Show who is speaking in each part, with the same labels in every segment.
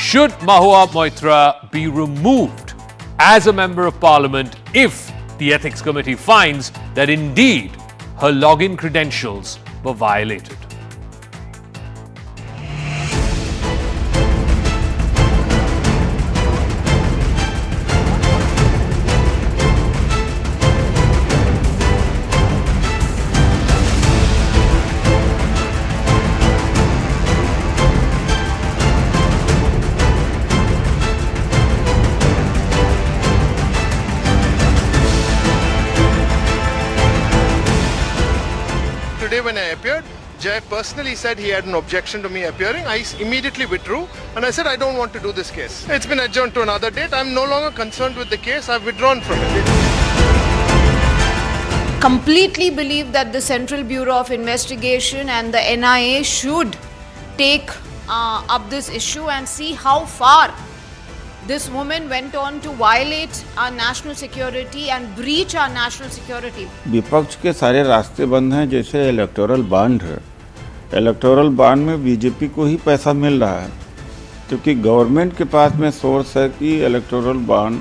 Speaker 1: Should Mahua Moitra be removed as a Member of Parliament if the Ethics Committee finds that indeed her login credentials were violated?
Speaker 2: Today when I appeared, Jai personally said he had an objection to me appearing. I immediately withdrew and I said I don't want to do this case. It's been adjourned to another date. I'm no longer concerned with the case. I've withdrawn from it.
Speaker 3: Completely believe that the Central Bureau of Investigation and the NIA should take up this issue and see how far this woman went on to violate our national security and breach our national security.
Speaker 4: विपक्ष के सारे रास्ते बंद हैं, जैसे electoral bond है। Electoral bond में BJP को ही पैसा मिल रहा है, क्योंकि गवर्नमेंट के पास में सोर्स है कि इलेक्टोरल बॉन्ड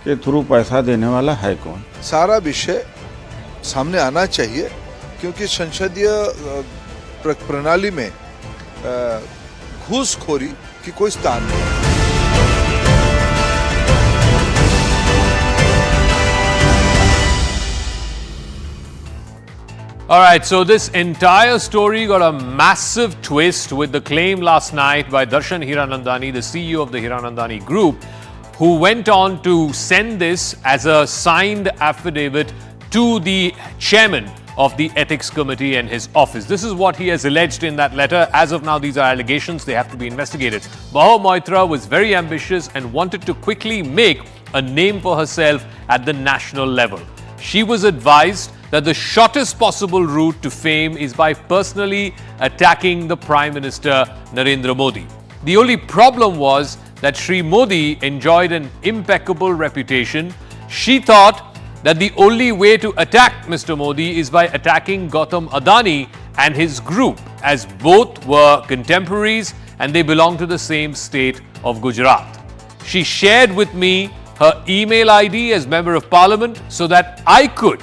Speaker 4: के थ्रू पैसा देने वाला है कौन।
Speaker 5: सारा विषय सामने आना चाहिए, क्योंकि संसदीय प्रणाली में घूसखोरी की कोई स्थान नहीं।
Speaker 1: All right, so this entire story got a massive twist with the claim last night by Darshan Hiranandani, the CEO of the Hiranandani Group, who went on to send this as a signed affidavit to the chairman of the Ethics Committee and his office. This is what he has alleged in that letter. As of now, these are allegations. They have to be investigated. Mahua Moitra was very ambitious and wanted to quickly make a name for herself at the national level. She was advised that the shortest possible route to fame is by personally attacking the Prime Minister Narendra Modi. The only problem was that Shri Modi enjoyed an impeccable reputation. She thought that the only way to attack Mr. Modi is by attacking Gautam Adani and his group, as both were contemporaries and they belong to the same state of Gujarat. She shared with me her email ID as Member of Parliament so that I could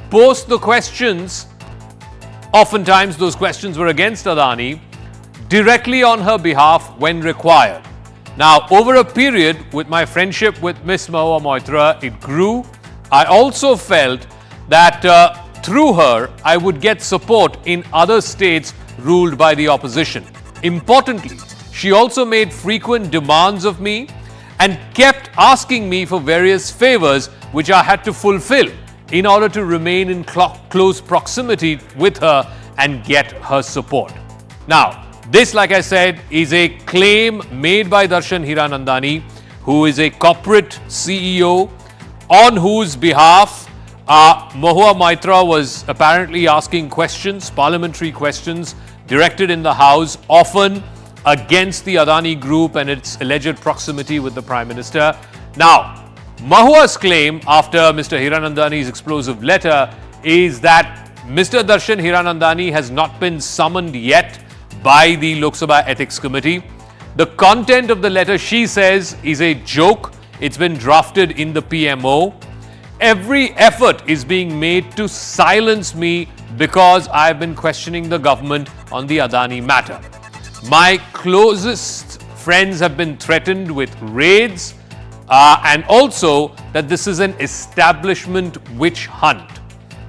Speaker 1: post the questions. Oftentimes those questions were against Adani, directly on her behalf when required. Now, over a period with my friendship with Miss Mahua Moitra, it grew. I also felt that through her, I would get support in other states ruled by the opposition. Importantly, she also made frequent demands of me and kept asking me for various favors which I had to fulfill in order to remain in close proximity with her and get her support. Now, this, like I said, is a claim made by Darshan Hiranandani, who is a corporate CEO on whose behalf Mahua Moitra was apparently asking questions, parliamentary questions, directed in the House, often against the Adani Group and its alleged proximity with the Prime Minister. Now, Mahua's claim after Mr. Hiranandani's explosive letter is that Mr. Darshan Hiranandani has not been summoned yet by the Lok Sabha Ethics Committee. The content of the letter, she says, is a joke. It's been drafted in the PMO. Every effort is being made to silence me because I've been questioning the government on the Adani matter. My closest friends have been threatened with raids and also that this is an establishment witch hunt.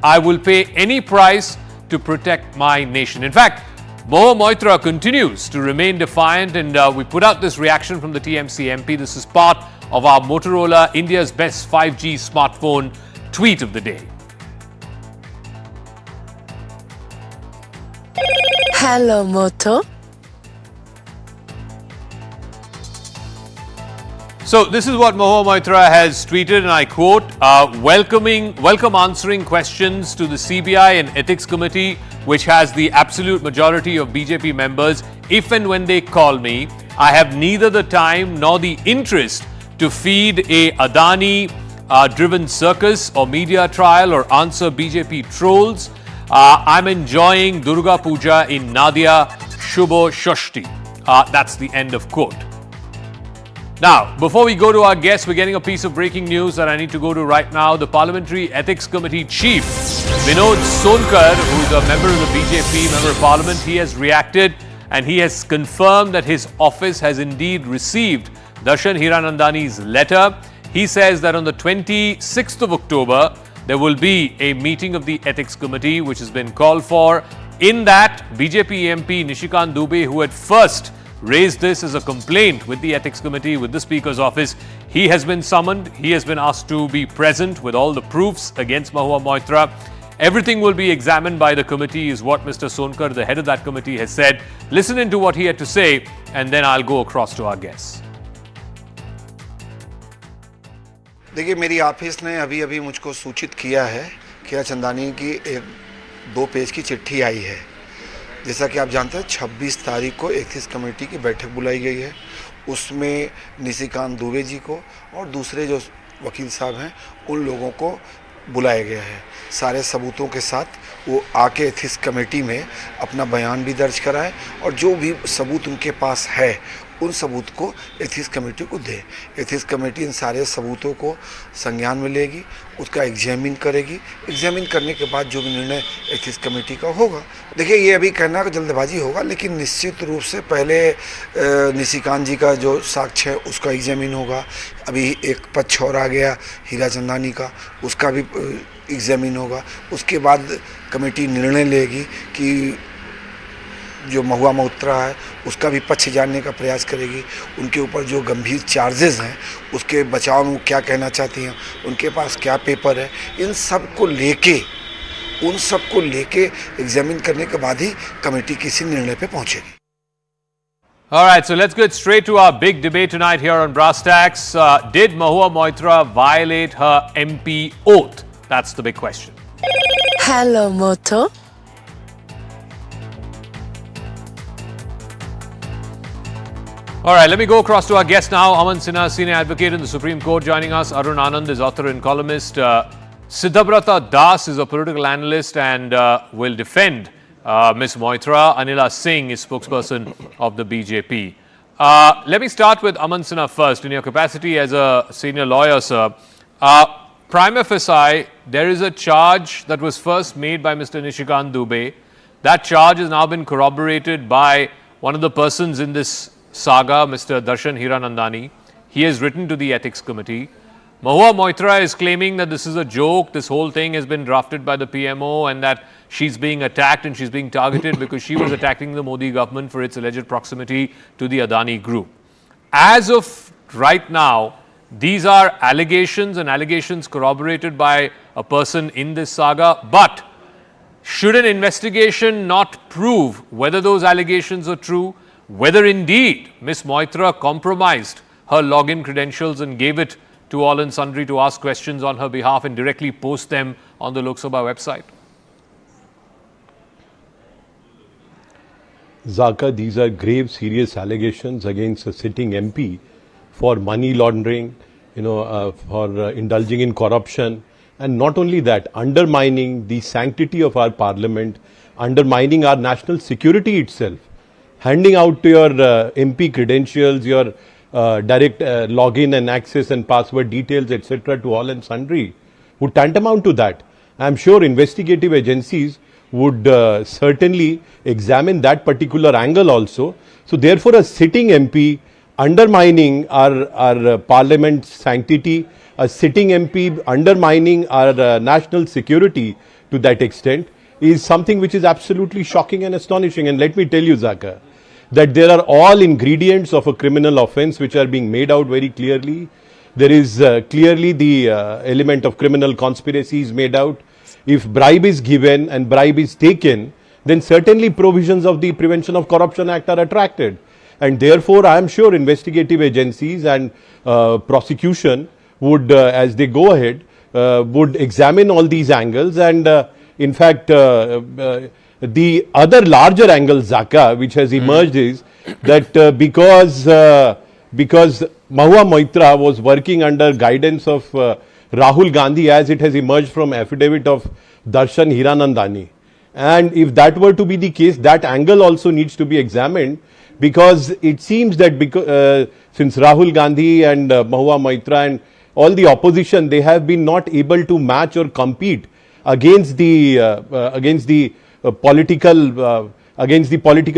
Speaker 1: I will pay any price to protect my nation. In fact, Mahua Moitra continues to remain defiant, and we put out this reaction from the TMC MP. This is part of our Motorola India's Best 5G Smartphone tweet of the day.
Speaker 6: Hello, Moto.
Speaker 1: So this is what Mahua Moitra has tweeted, and I quote, welcome answering questions to the CBI and Ethics Committee, which has the absolute majority of BJP members. If and when they call me, I have neither the time nor the interest to feed a Adani driven circus or media trial or answer BJP trolls. I'm enjoying Durga Puja in Nadia Shubho Shashti. That's the end of quote. Now, before we go to our guests, we're getting a piece of breaking news that I need to go to right now. The Parliamentary Ethics Committee Chief, Vinod Sonkar, who's a member of the BJP, member of Parliament, he has reacted and he has confirmed that his office has indeed received Darshan Hiranandani's letter. He says that on the 26th of October, there will be a meeting of the Ethics Committee which has been called for. In that, BJP MP Nishikant Dubey, who had first raised this as a complaint with the Ethics Committee, with the Speaker's office, he has been summoned. He has been asked to be present with all the proofs against Mahua Moitra. Everything will be examined by the committee, is what Mr. Sonkar, the head of that committee, has said. Listen into what he had to say, and then I'll go across to our guests.
Speaker 7: देखिए, मेरी office ने अभी अभी मुझको सूचित किया है कि चंदानी की एक 2 पेज की चिट्ठी आई है। जैसा कि आप जानते हैं 26 तारीख को एथिक्स कमेटी की बैठक बुलाई गई है। उसमें निशिकांत दुबे जी को और दूसरे जो वकील साहब हैं उन लोगों को बुलाया गया है। सारे सबूतों के साथ वो आके एथिक्स कमेटी में अपना बयान भी दर्ज कराएं और जो भी सबूत उनके पास है उन सबूत को एथिक्स कमेटी को दे। एथिक्स कमेटी इन सारे सबूतों को संज्ञान में लेगी, उसका एग्जामिन करेगी। एग्जामिन करने के बाद जो भी निर्णय एथिक्स कमेटी का होगा, देखिए ये अभी कहना का जल्दबाजी होगा, लेकिन निश्चित रूप से पहले निशिकांत जी का जो साक्ष्य है उसका एग्जामिन होगा। अभी एक पक्ष और आ गया हीरा चंदानी का, उसका भी एग्जामिन होगा। उसके बाद कमेटी निर्णय लेगी कि जो महुआ मोइत्रा है उसका भी पक्ष जानने का प्रयास करेगी। उनके ऊपर जो गंभीर चार्जेस हैं उसके बचाव में क्या कहना चाहती हैं, उनके पास क्या पेपर है, इन सब को लेके एग्जामिन करने के बाद ही कमेटी किसी निर्णय पे पहुंचेगी।
Speaker 1: All right, so let's get straight to our big debate tonight here on Brass Tacks. Did Mahua Moitra violate her MP oath? That's the big question.
Speaker 6: Hello, Moto.
Speaker 1: All right, let me go across to our guest now. Aman Sinha, senior advocate in the Supreme Court, joining us. Arun Anand is author and columnist. Siddhabrata Das is a political analyst and will defend Ms. Moitra. Anila Singh is spokesperson of the BJP. Let me start with Aman Sinha first. In your capacity as a senior lawyer, sir, prima facie, there is a charge that was first made by Mr. Nishikant Dubey. That charge has now been corroborated by one of the persons in this saga, Mr. Darshan Hiranandani. He has written to the Ethics Committee. Mahua Moitra is claiming that this is a joke, this whole thing has been drafted by the PMO and that she's being attacked and she's being targeted because she was attacking the Modi government for its alleged proximity to the Adani group. As of right now, these are allegations and allegations corroborated by a person in this saga, but should an investigation not prove whether those allegations are true, whether indeed Ms. Moitra compromised her login credentials and gave it to all and sundry to ask questions on her behalf and directly post them on the Lok Sabha website?
Speaker 8: Zaka, these are grave, serious allegations against a sitting MP for money laundering, for indulging in corruption, and not only that, undermining the sanctity of our parliament, undermining our national security itself. Handing out to your MP credentials, your direct login and access and password details, etc. to all and sundry would tantamount to that. I am sure investigative agencies would certainly examine that particular angle also. So therefore, a sitting MP undermining our parliament's sanctity, a sitting MP undermining our national security to that extent is something which is absolutely shocking and astonishing. And let me tell you, Zaka, that there are all ingredients of a criminal offense which are being made out very clearly. There is clearly the element of criminal conspiracy is made out. If bribe is given and bribe is taken, then certainly provisions of the Prevention of Corruption Act are attracted. And therefore, I am sure investigative agencies and prosecution would, as they go ahead, would examine all these angles. And in fact, the other larger angle, Zaka, which has emerged is that because Mahua Moitra was working under guidance of Rahul Gandhi, as it has emerged from affidavit of Darshan Hiranandani. And if that were to be the case, that angle also needs to be examined, because it seems that since Rahul Gandhi and Mahua Moitra and all the opposition, they have been not able to match or compete against the political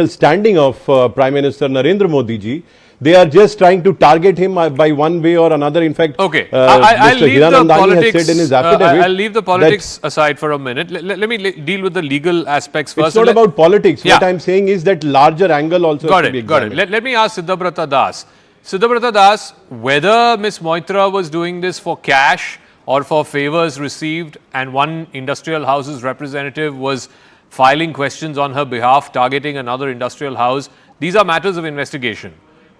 Speaker 8: standing of Prime Minister Narendra Modi ji. They are just trying to target him by one way or another. In fact,
Speaker 1: Okay,
Speaker 8: Mr. Hiranandani has said in his affidavit.
Speaker 1: I'll leave the politics aside for a minute. Let me deal with the legal aspects first.
Speaker 8: It's not about politics.
Speaker 1: Yeah.
Speaker 8: What I'm saying is that larger angle also has to be
Speaker 1: Got it.
Speaker 8: examined.
Speaker 1: Let me ask Siddhabrata Das. Siddhabrata Das, whether Ms. Moitra was doing this for cash or for favors received, and one industrial house's representative was filing questions on her behalf, targeting another industrial house, these are matters of investigation.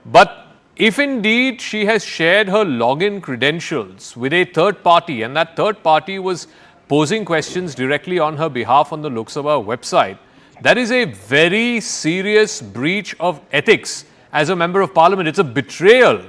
Speaker 1: But if indeed she has shared her login credentials with a third party, and that third party was posing questions directly on her behalf on the Lok Sabha website, that is a very serious breach of ethics as a member of parliament. It's a betrayal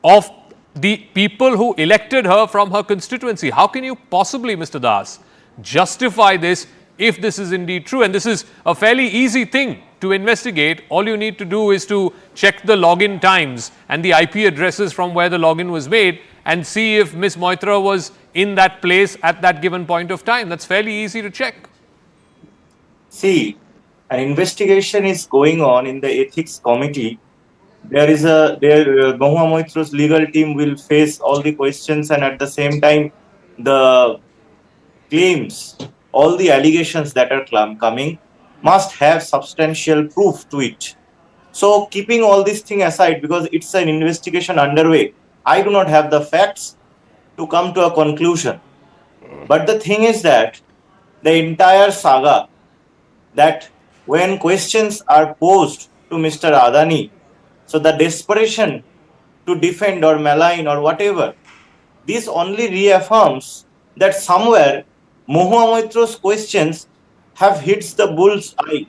Speaker 1: of the people who elected her from her constituency. How can you possibly, Mr. Das, justify this if this is indeed true? And this is a fairly easy thing to investigate. All you need to do is to check the login times and the IP addresses from where the login was made and see if Ms. Moitra was in that place at that given point of time. That's fairly easy to check.
Speaker 9: See, an investigation is going on in the ethics committee. Mahua Moitra's legal team will face all the questions, and at the same time, the claims, all the allegations that are coming must have substantial proof to it. So, keeping all this thing aside, because it's an investigation underway, I do not have the facts to come to a conclusion. But the thing is that the entire saga, that when questions are posed to Mr. Adani, so the desperation to defend or malign or whatever, this only reaffirms that somewhere Mahua Moitra's questions have hit the bull's eye.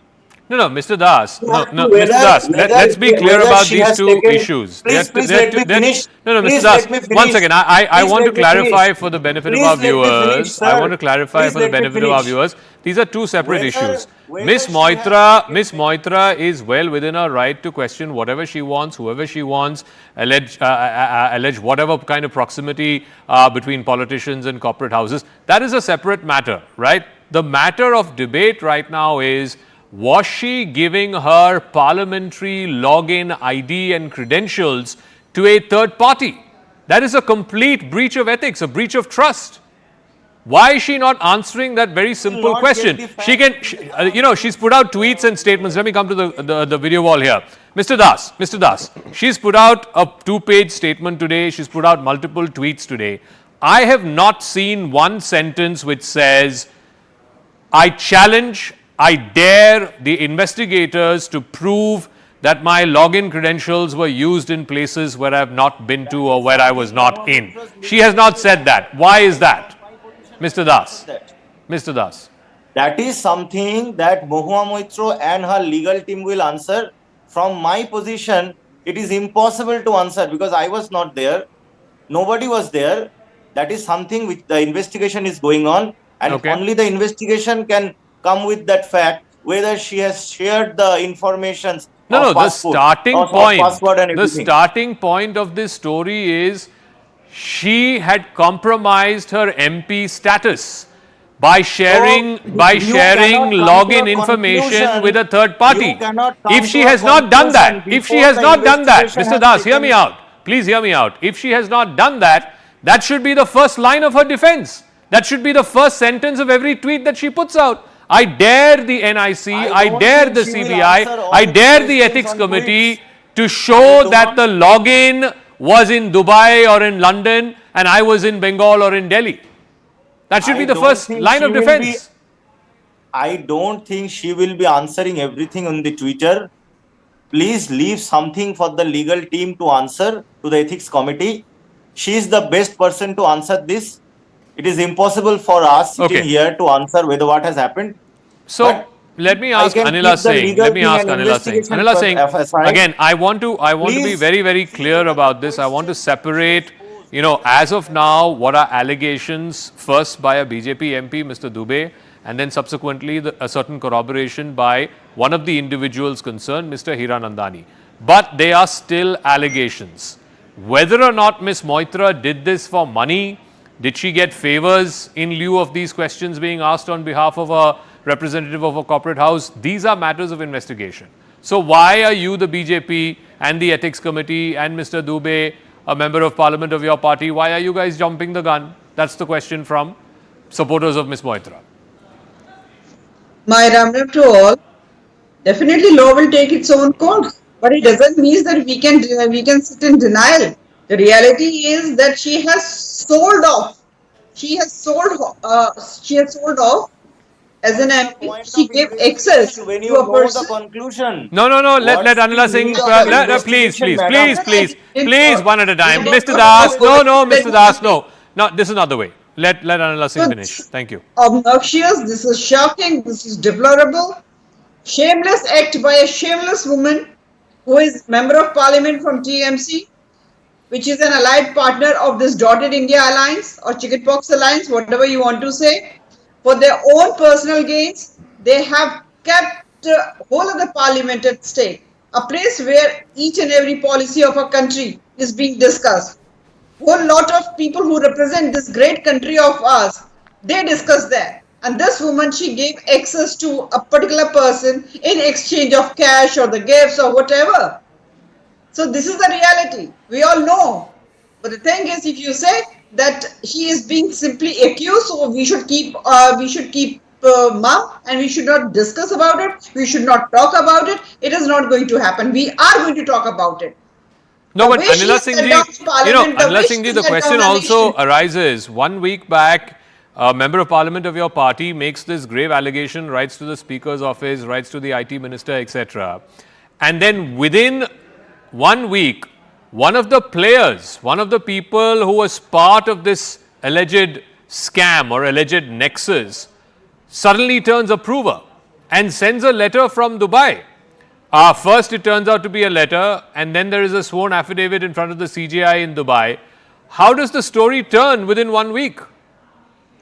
Speaker 1: No, Mr. Das. No,
Speaker 9: Whether-
Speaker 1: Mr. Das. Let's be clear
Speaker 9: whether
Speaker 1: about
Speaker 9: she
Speaker 1: these
Speaker 9: has
Speaker 1: two
Speaker 9: taken-
Speaker 1: issues.
Speaker 9: Please let me finish.
Speaker 1: No, Mr.
Speaker 9: Please
Speaker 1: Das.
Speaker 9: let me
Speaker 1: One
Speaker 9: finish.
Speaker 1: second. I
Speaker 9: Please
Speaker 1: want to
Speaker 9: let me
Speaker 1: clarify
Speaker 9: finish.
Speaker 1: for the benefit
Speaker 9: Please
Speaker 1: of our
Speaker 9: let me
Speaker 1: viewers.
Speaker 9: finish,
Speaker 1: I
Speaker 9: sir.
Speaker 1: want to clarify
Speaker 9: Please
Speaker 1: for the
Speaker 9: let me
Speaker 1: benefit of our
Speaker 9: finish.
Speaker 1: viewers. These are two separate issues.
Speaker 9: whether
Speaker 1: Ms.
Speaker 9: she has
Speaker 1: Moitra is well within her right to question whatever she wants, whoever she wants, allege whatever kind of proximity between politicians and corporate houses. That is a separate matter, right? The matter of debate right now is, was she giving her parliamentary login ID and credentials to a third party? That is a complete breach of ethics, a breach of trust. Why is she not answering that very simple
Speaker 9: not
Speaker 1: question?
Speaker 9: get the
Speaker 1: She can, she's put out tweets and statements. Let me come to the video wall here. Mr. Das, she's put out a 2-page statement today. She's put out multiple tweets today. I have not seen one sentence which says, I challenge, I dare the investigators to prove that my login credentials were used in places where I have not been to or where I was not in. She has not said that. Why is that? Mr. Das. Mr. Das.
Speaker 9: That is something that Mahua Moitra and her legal team will answer. From my position, it is impossible to answer because I was not there. Nobody was there. That is something which the investigation is going on, and
Speaker 1: Okay.
Speaker 9: only the investigation can come with that fact whether she has shared the information.
Speaker 1: No, the starting point of this story is she had compromised her MP status by sharing login information with a third party. If she has not done that, Mr. Das, hear me out. Please hear me out. If she has not done that, that should be the first line of her defense. That should be the first sentence of every tweet that she puts out. I dare the NIC, I dare the CBI, I dare the ethics committee to show that the login was in Dubai or in London and I was in Bengal or in Delhi. That should be the first line of defense.
Speaker 9: I don't think she will be answering everything on the Twitter. Please leave something for the legal team to answer to the ethics committee. She is the best person to answer this. It is impossible for us sitting here to answer whether what has happened.
Speaker 1: So let me ask Anila Singh. Anila Singh, again, I want to be very, very clear about this. I want to separate, as of now, what are allegations first by a BJP MP, Mr. Dubey, and then subsequently a certain corroboration by one of the individuals concerned, Mr. Hiranandani. but they are still allegations. Whether or not Ms. Moitra did this for money, did she get favors in lieu of these questions being asked on behalf of a representative of a corporate house? These are matters of investigation. So why are you, the BJP and the Ethics Committee and Mr. Dubey, a member of parliament of your party, why are you guys jumping the gun? That's the question from supporters of Ms. Moitra.
Speaker 10: My Ram Ram to all. Definitely law will take its own course, but it doesn't mean that we can sit in denial. The reality is that she has sold off. She has sold off as an MP. She gave access
Speaker 9: when
Speaker 10: to
Speaker 9: you
Speaker 10: a
Speaker 9: know
Speaker 10: person.
Speaker 9: the conclusion.
Speaker 1: No, let Anila Singh, please, one at a time. Mr. Das, Mr. Das, no, this is not the way. Let Anila Singh finish. Thank you.
Speaker 10: Obnoxious, this is shocking, this is deplorable. Shameless act by a shameless woman who is member of parliament from TMC, which is an allied partner of this Dotted India Alliance or Chickenpox Alliance, whatever you want to say. For their own personal gains, they have kept the whole of the parliament at stake, a place where each and every policy of a country is being discussed. Whole lot of people who represent this great country of ours, they discuss there. And this woman, she gave access to a particular person in exchange of cash or the gifts or whatever. So this is the reality. We all know. But the thing is, if you say that she is being simply accused, so we should keep mum and we should not discuss about it. We should not talk about it. It is not going to happen. We are going to talk about it.
Speaker 1: No, but Anila Singh ji, the question also arises. 1 week back, a member of parliament of your party makes this grave allegation, writes to the Speaker's office, writes to the IT minister, etc. And then within 1 week, one of the players, one of the people who was part of this alleged scam or alleged nexus, suddenly turns approver and sends a letter from Dubai. First, it turns out to be a letter, and then there is a sworn affidavit in front of the CJI in Dubai. How does the story turn within 1 week?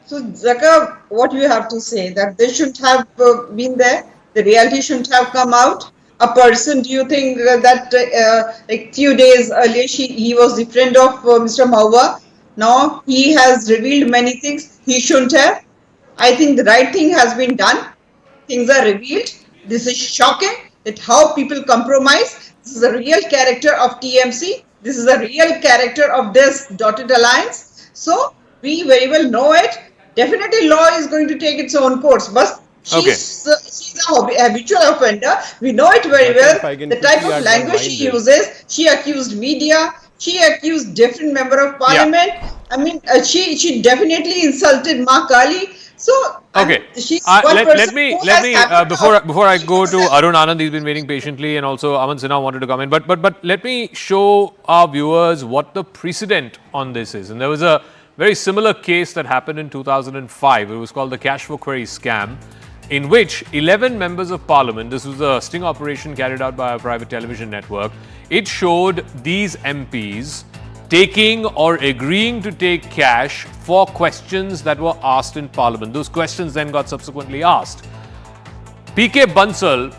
Speaker 10: So, Zaka, what you have to say, that they shouldn't have been there, the reality shouldn't have come out. A person, do you think that like few days earlier he was the friend of Mr. Mahua? Now he has revealed many things he shouldn't have. I think the right thing has been done. Things are revealed. This is shocking that how people compromise. This is a real character of TMC. This is a real character of this Dotted Alliance. So we very well know it. Definitely law is going to take its own course. But she's a habitual offender. We know it very well. The type of language she uses. She accused media. She accused different member of parliament. Yeah. I mean, she definitely insulted Ma Kali. So
Speaker 1: okay, let me before I go to Arun Anand, he's been waiting patiently, and also Aman Sinha wanted to come in. But let me show our viewers what the precedent on this is. And there was a very similar case that happened in 2005. It was called the Cash for Query scam, in which 11 members of parliament, this was a sting operation carried out by a private television network. It showed these MPs taking or agreeing to take cash for questions that were asked in parliament. Those questions then got subsequently asked. P.K. Bansal,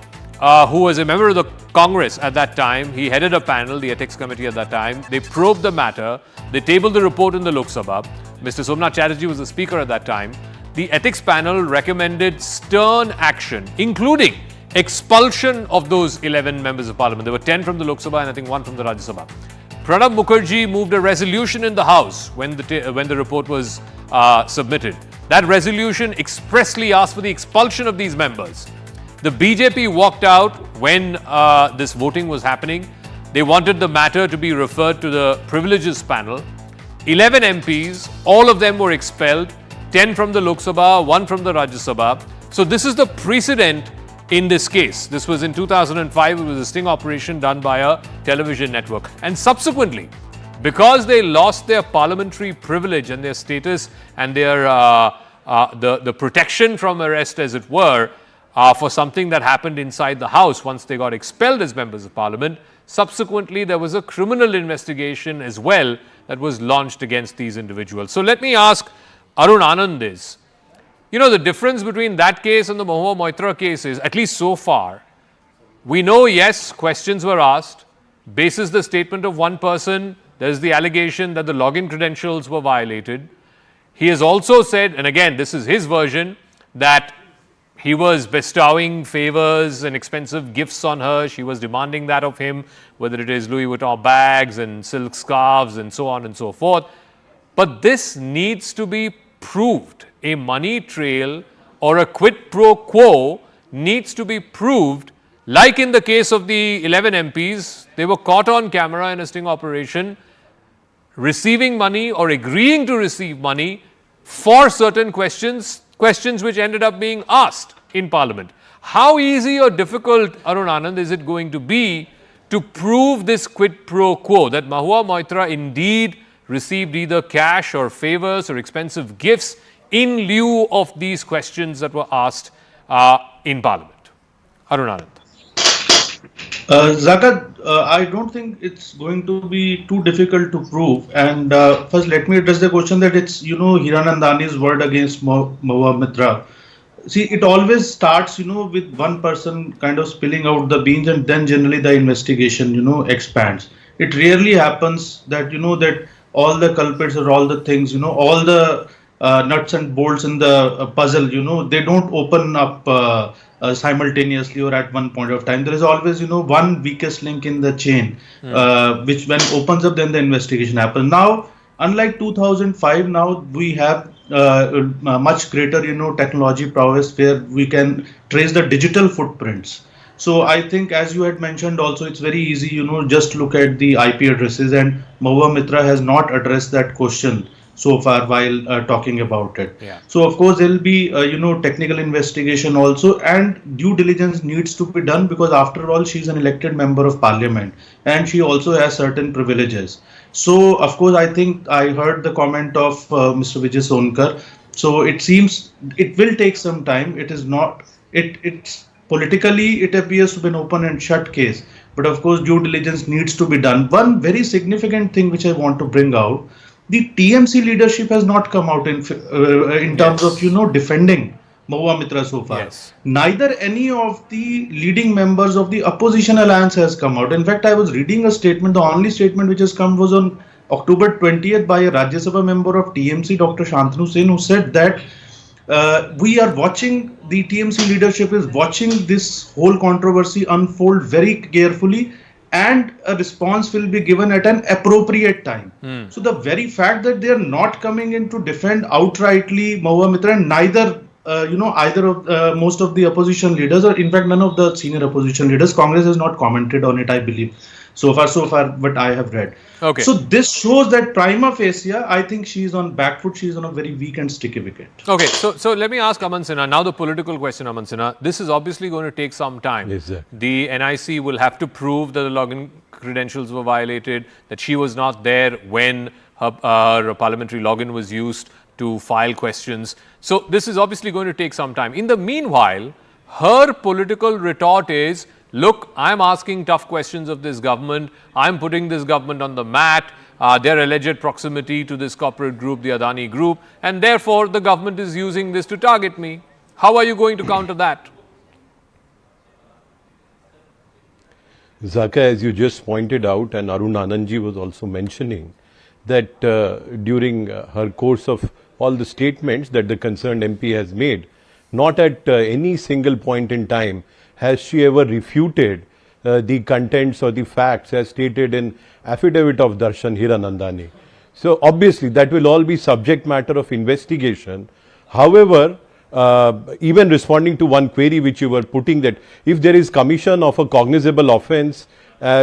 Speaker 1: who was a member of the Congress at that time, he headed a panel, the ethics committee at that time. They probed the matter. They tabled the report in the Lok Sabha. Mr. Somnath Chatterjee was the speaker at that time. The ethics panel recommended stern action, including expulsion of those 11 members of parliament. There were 10 from the Lok Sabha and I think 1 from the Rajya Sabha. Pranab Mukherjee moved a resolution in the House when the report was submitted. That resolution expressly asked for the expulsion of these members. The BJP walked out when this voting was happening. They wanted the matter to be referred to the privileges panel. 11 MPs, all of them were expelled. 10 from the Lok Sabha, 1 from the Rajya Sabha. So this is the precedent in this case. This was in 2005. It was a sting operation done by a television network. And subsequently, because they lost their parliamentary privilege and their status and their the protection from arrest, as it were, for something that happened inside the House once they got expelled as members of parliament, subsequently there was a criminal investigation as well that was launched against these individuals. So let me ask Arun Anand this. You know, the difference between that case and the Mahua Moitra case is, at least so far, we know, yes, questions were asked. basis the statement of one person, there is the allegation that the login credentials were violated. He has also said, and again, this is his version, that he was bestowing favors and expensive gifts on her. She was demanding that of him, whether it is Louis Vuitton bags and silk scarves and so on and so forth. But this needs to be proved. A money trail or a quid pro quo needs to be proved. Like in the case of the 11 MPs, they were caught on camera in a sting operation receiving money or agreeing to receive money for certain questions which ended up being asked in Parliament. How easy or difficult, Arun Anand, is it going to be to prove this quid pro quo, that Mahua Moitra indeed received either cash or favors or expensive gifts in lieu of these questions that were asked in Parliament? Arun Anand.
Speaker 11: Zakat, I don't think it's going to be too difficult to prove. And first, let me address the question that it's, Hiranandani's word against Mahua Moitra. See, it always starts, with one person kind of spilling out the beans, and then generally the investigation, expands. It rarely happens that, that all the culprits or all the things, all the nuts and bolts in the puzzle, they don't open up simultaneously or at one point of time. There is always, one weakest link in the chain, which when opens up, then the investigation happens. Now, unlike 2005, now we have much greater, technology prowess where we can trace the digital footprints. So I think, as you had mentioned also, it's very easy, just look at the IP addresses, and Mahua Moitra has not addressed that question so far while talking about it.
Speaker 1: Yeah.
Speaker 11: So of course there will be technical investigation also, and due diligence needs to be done, because after all she is an elected member of parliament and she also has certain privileges. So of course I think I heard the comment of Mr. Vijay Sonkar. So it seems it will take some time. It is not, it's politically it appears to be an open and shut case, but of course due diligence needs to be done. One very significant thing which I want to bring out: the TMC leadership has not come out in terms of defending Mahua Moitra so far.
Speaker 1: Yes.
Speaker 11: Neither any of the leading members of the opposition alliance has come out. In fact, I was reading a statement. The only statement which has come was on October 20th by a Rajya Sabha member of TMC, Dr. Shantanu Sen, who said that we are watching, the TMC leadership is watching this whole controversy unfold very carefully, and a response will be given at an appropriate time. So the very fact that they are not coming in to defend outrightly Mahua Moitra, and neither, either of most of the opposition leaders, or in fact none of the senior opposition leaders, Congress has not commented on it, I believe, so far what I have read.
Speaker 1: Okay.
Speaker 11: So this shows that prima facie, I think she is on back foot. She is on a very weak and sticky wicket.
Speaker 1: Okay, so let me ask Aman Sinha, now the political question, Aman Sinha. This is obviously going to take some time.
Speaker 8: Yes, sir.
Speaker 1: The NIC will have to prove that the login credentials were violated, that she was not there when her parliamentary login was used to file questions. So this is obviously going to take some time. In the meanwhile, her political retort is, look, I'm asking tough questions of this government. I'm putting this government on the mat. Their alleged proximity to this corporate group, the Adani group, and therefore the government is using this to target me. How are you going to counter that?
Speaker 8: Zaka, as you just pointed out, and Arun Anandji was also mentioning, that during her course of all the statements that the concerned MP has made, not at any single point in time has she ever refuted the contents or the facts as stated in affidavit of Darshan Hiranandani. So obviously that will all be subject matter of investigation. However, even responding to one query which you were putting, that if there is commission of a cognizable offence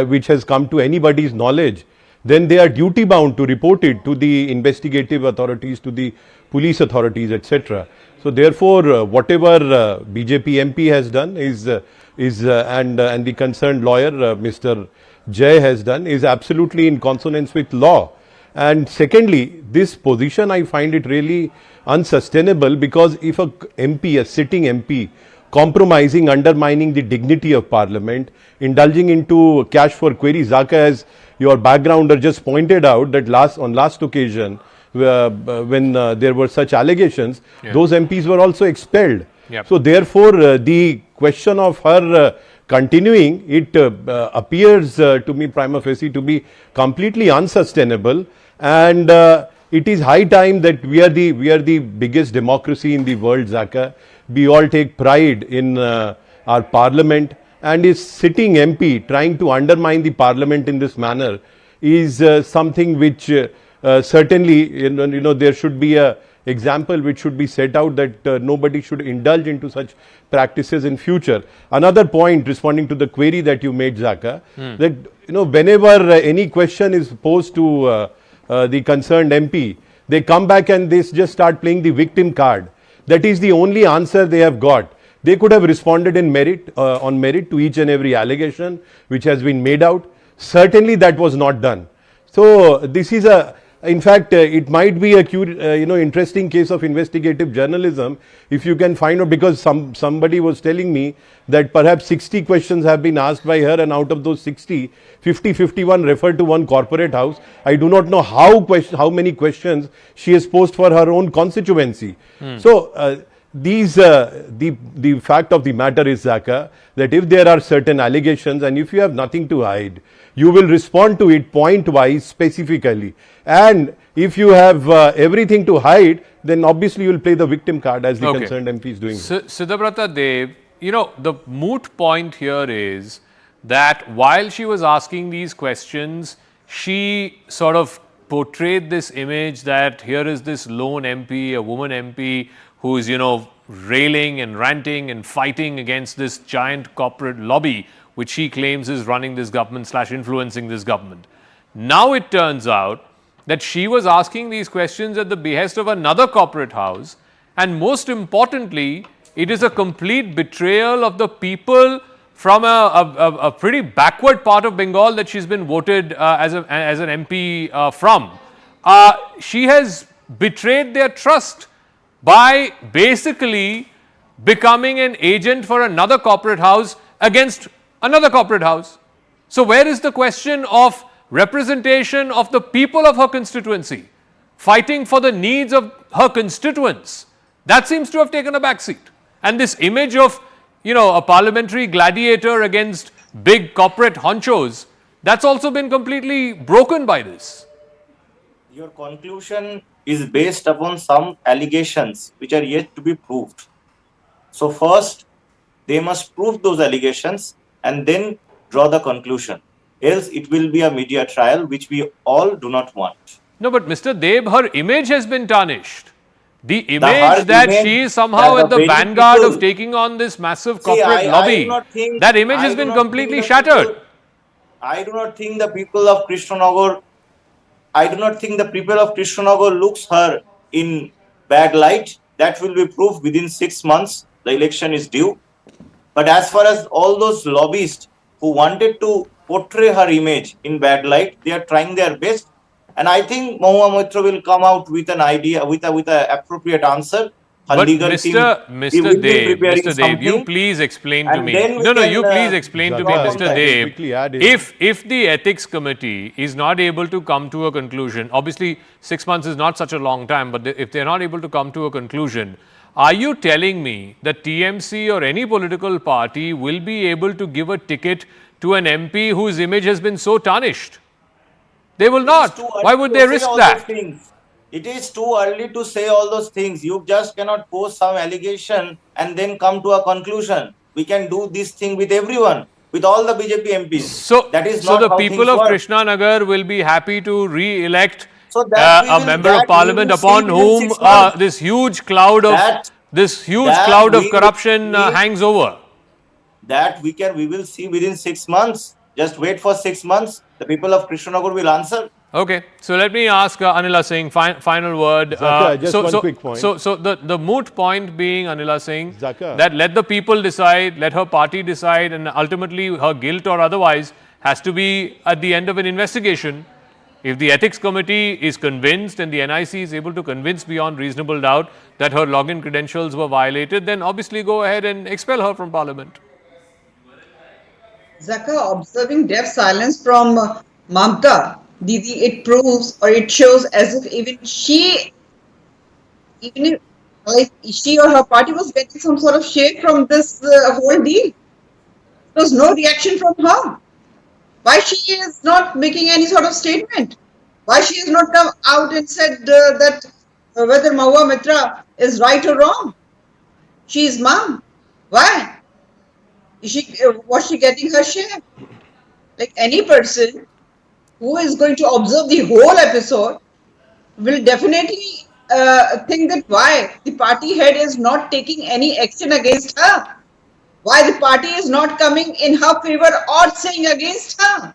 Speaker 8: which has come to anybody's knowledge, then they are duty bound to report it to the investigative authorities, to the police authorities, etc. So therefore, whatever BJP MP has done and the concerned lawyer, Mr. Jai, has done is absolutely in consonance with law. And secondly, this position, I find it really unsustainable, because if a MP, a sitting MP, compromising, undermining the dignity of Parliament, indulging into cash for queries, Zaka, as your backgrounder just pointed out, that on last occasion, when there were such allegations, those MPs were also expelled.
Speaker 1: Yep.
Speaker 8: So therefore, the question of her continuing, it appears to me prima facie to be completely unsustainable, and it is high time that we are the biggest democracy in the world, Zaka. We all take pride in our parliament, and is sitting MP trying to undermine the parliament in this manner is something which certainly, you know, there should be a example which should be set out that nobody should indulge into such practices in future. Another point, responding to the query that you made, Zaka, that, you know, whenever any question is posed to the concerned MP, they come back and they just start playing the victim card. That is the only answer they have got. They could have responded in merit, on merit to each and every allegation which has been made out. Certainly that was not done. So this is in fact, it might be a interesting case of investigative journalism if you can find out, because somebody was telling me that perhaps 60 questions have been asked by her, and out of those 60, 51 refer to one corporate house. I do not know how many questions she has posed for her own constituency. So the fact of the matter is, Zaka, that if there are certain allegations and if you have nothing to hide, you will respond to it point wise specifically. And if you have everything to hide, then obviously you will play the victim card as the concerned MP is doing.
Speaker 1: Siddhabrata Dev, you know, the moot point here is that while she was asking these questions, she sort of portrayed this image that here is this lone MP, a woman MP, who is, you know, railing and ranting and fighting against this giant corporate lobby, which she claims is running this government / influencing this government. Now it turns out that she was asking these questions at the behest of another corporate house, and most importantly, it is a complete betrayal of the people from a pretty backward part of Bengal that she's been voted as an MP from. She has betrayed their trust by basically becoming an agent for another corporate house against another corporate house. So where is the question of representation of the people of her constituency, fighting for the needs of her constituents? That seems to have taken a backseat. And this image of, you know, a parliamentary gladiator against big corporate honchos, that's also been completely broken by this.
Speaker 9: Your conclusion is based upon some allegations which are yet to be proved. So first, they must prove those allegations and then draw the conclusion. Else it will be a media trial, which we all do not want.
Speaker 1: No, but Mr. Deb, her image has been tarnished. The image that she is somehow at the vanguard of taking on this massive corporate lobby, that image has been completely shattered.
Speaker 9: I do not think the people of Krishnanagar, looks her in bad light. That will be proved within 6 months. The election is due. But as far as all those lobbyists who wanted to portray her image in bad light, they are trying their best. And I think Mahua Moitra will come out with an idea, with an appropriate answer. Her
Speaker 1: But
Speaker 9: legal
Speaker 1: Mr. Dev, you please explain to me. You please explain to me, Mr. Dev, if the ethics committee is not able to come to a conclusion, obviously 6 months is not such a long time, but if they're not able to come to a conclusion, are you telling me that TMC or any political party will be able to give a ticket to an MP whose image has been so tarnished? They will not. Why would they risk that?
Speaker 9: It is too early to say all those things. You just cannot post some allegation and then come to a conclusion. We can do this thing with everyone, with all the BJP MPs.
Speaker 1: So the people of Krishnanagar will be happy to re-elect a member of parliament upon whom this huge cloud of corruption hangs over.
Speaker 9: That we will see within 6 months. Just wait for 6 months. The people of Krishnanagar will answer.
Speaker 1: Okay, so let me ask Anila Singh, final word.
Speaker 8: One quick point.
Speaker 1: So the moot point being, Anila Singh, that let the people decide, let her party decide, and ultimately her guilt or otherwise has to be at the end of an investigation. If the ethics committee is convinced and the NIC is able to convince beyond reasonable doubt that her login credentials were violated, then obviously go ahead and expel her from parliament.
Speaker 10: Zaka, observing deaf silence from Mamta, Didi, it proves or it shows as if even if she or her party was getting some sort of shade from this whole deal. There was no reaction from her. Why she is not making any sort of statement? Why she has not come out and said that whether Mahua Moitra is right or wrong? She is mom. Why? Was she getting her share? Like any person who is going to observe the whole episode will definitely think that why the party head is not taking any action against her. Why the party is not coming in her favor or saying against her.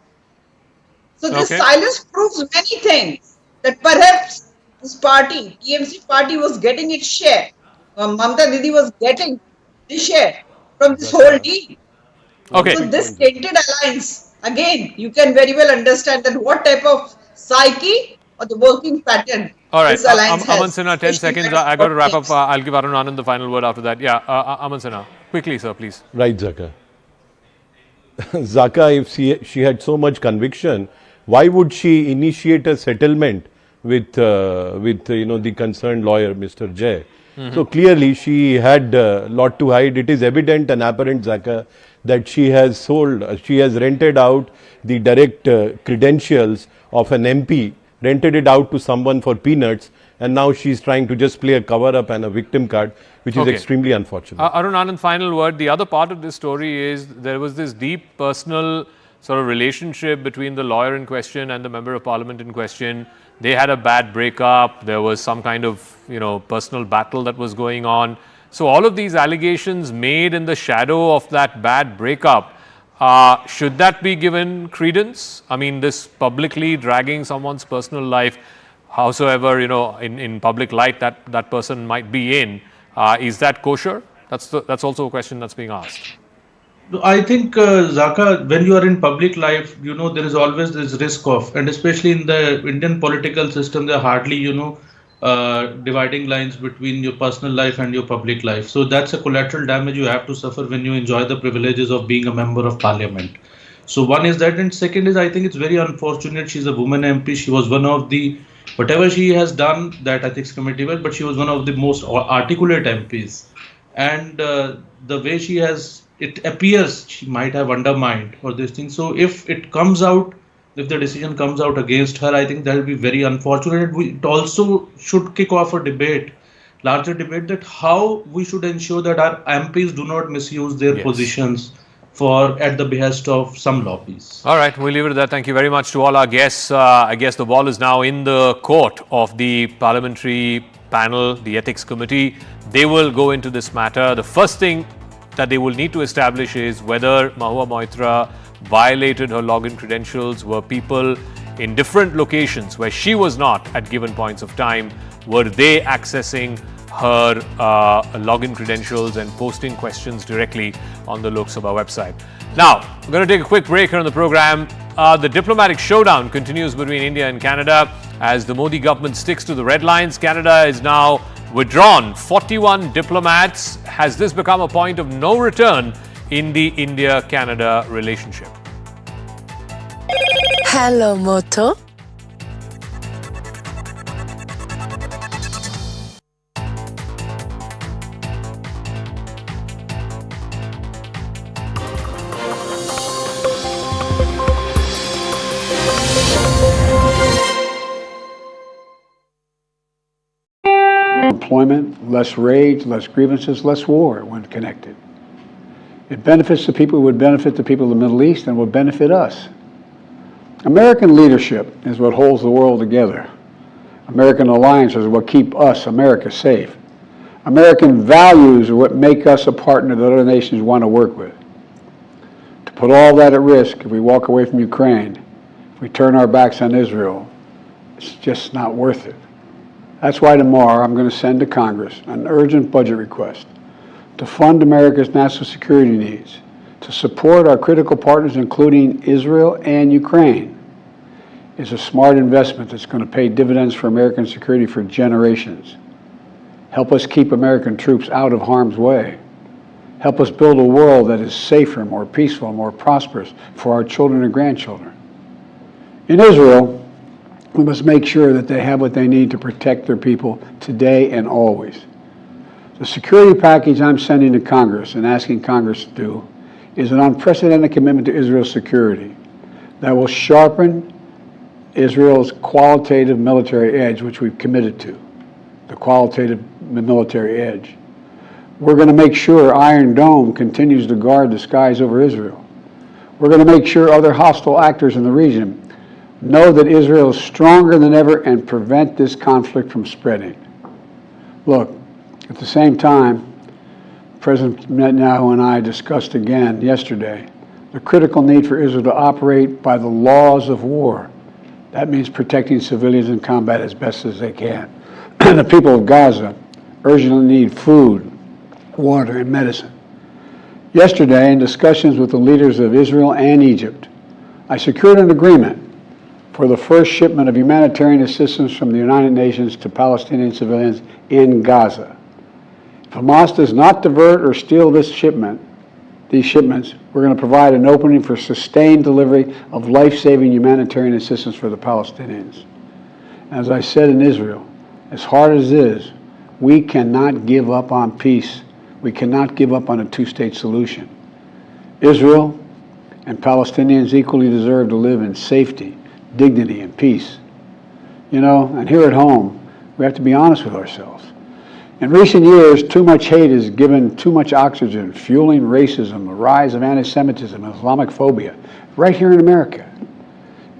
Speaker 10: So this silence proves many things. That perhaps this party, TMC party, was getting its share. Mamta Didi was getting the share from this whole deal.
Speaker 1: Okay.
Speaker 10: So this tainted alliance, again, you can very well understand that what type of psyche or the working pattern this alliance has.
Speaker 1: Aman Sinha, 10 seconds. I got to wrap up. I'll give Arun Anand the final word after that. Yeah, Aman Sinha, quickly, sir, please.
Speaker 8: Right, Zaka. Zaka, if she had so much conviction, why would she initiate a settlement with the concerned lawyer, Mr. Jai? So clearly she had a lot to hide. It is evident and apparent, Zaka, that she has rented out the direct credentials of an MP, rented it out to someone for peanuts, and now she's trying to just play a cover-up and a victim card, which is extremely unfortunate.
Speaker 1: Arun Anand, final word. The other part of this story is there was this deep personal sort of relationship between the lawyer in question and the member of parliament in question. They had a bad breakup. There was some kind of, personal battle that was going on. So all of these allegations made in the shadow of that bad breakup, should that be given credence? I mean, this publicly dragging someone's personal life, howsoever, in public light that person might be in, is that kosher? That's also a question that's being asked.
Speaker 11: I think, Zaka, when you are in public life, there is always this risk of, and especially in the Indian political system, there are hardly, dividing lines between your personal life and your public life. So that's a collateral damage you have to suffer when you enjoy the privileges of being a member of parliament. So one is that, and second is, I think it's very unfortunate. She's a woman MP. She was one of the, whatever she has done, that ethics committee well, but she was one of the most articulate MPs. And the way she has, it appears she might have undermined for this thing. So if it comes out, if the decision comes out against her, I think that will be very unfortunate. It also should kick off a debate, larger debate, that how we should ensure that our MPs do not misuse their positions at the behest of some lobbies.
Speaker 1: All right, we'll leave it at that. Thank you very much to all our guests. I guess the ball is now in the court of the parliamentary panel, the ethics committee. They will go into this matter. The first thing that they will need to establish is whether Mahua Moitra violated her login credentials. Were people in different locations where she was not at given points of time, were they accessing her login credentials and posting questions directly on the Lok Sabha website? Now, we're going to take a quick break here on the program. The diplomatic showdown continues between India and Canada as the Modi government sticks to the red lines. Canada is now withdrawn 41 diplomats. Has this become a point of no return in the India-Canada relationship?
Speaker 6: Hello, Moto.
Speaker 12: Employment, less rage, less grievances, less war when connected. It benefits the people who would benefit the people of the Middle East and would benefit us. American leadership is what holds the world together. American alliances are what keep us, America, safe. American values are what make us a partner that other nations want to work with. To put all that at risk, if we walk away from Ukraine, if we turn our backs on Israel, it's just not worth it. That's why tomorrow I'm going to send to Congress an urgent budget request to fund America's national security needs, to support our critical partners, including Israel and Ukraine. It's a smart investment that's going to pay dividends for American security for generations. Help us keep American troops out of harm's way. Help us build a world that is safer, more peaceful, more prosperous for our children and grandchildren. In Israel, we must make sure that they have what they need to protect their people today and always. The security package I'm sending to Congress and asking Congress to do is an unprecedented commitment to Israel's security that will sharpen Israel's qualitative military edge, which we've committed to, the qualitative military edge. We're going to make sure Iron Dome continues to guard the skies over Israel. We're going to make sure other hostile actors in the region know that Israel is stronger than ever and prevent this conflict from spreading. Look, at the same time, President Netanyahu and I discussed again yesterday the critical need for Israel to operate by the laws of war. That means protecting civilians in combat as best as they can. The people of Gaza urgently need food, water, and medicine. Yesterday, in discussions with the leaders of Israel and Egypt, I secured an agreement for the first shipment of humanitarian assistance from the United Nations to Palestinian civilians in Gaza. If Hamas does not divert or steal these shipments, we're going to provide an opening for sustained delivery of life-saving humanitarian assistance for the Palestinians. As I said in Israel, as hard as it is, we cannot give up on peace. We cannot give up on a two-state solution. Israel and Palestinians equally deserve to live in safety, dignity, and peace. You know, and here at home, we have to be honest with ourselves. In recent years, too much hate has given too much oxygen, fueling racism, the rise of anti-Semitism, and Islamophobia, right here in America.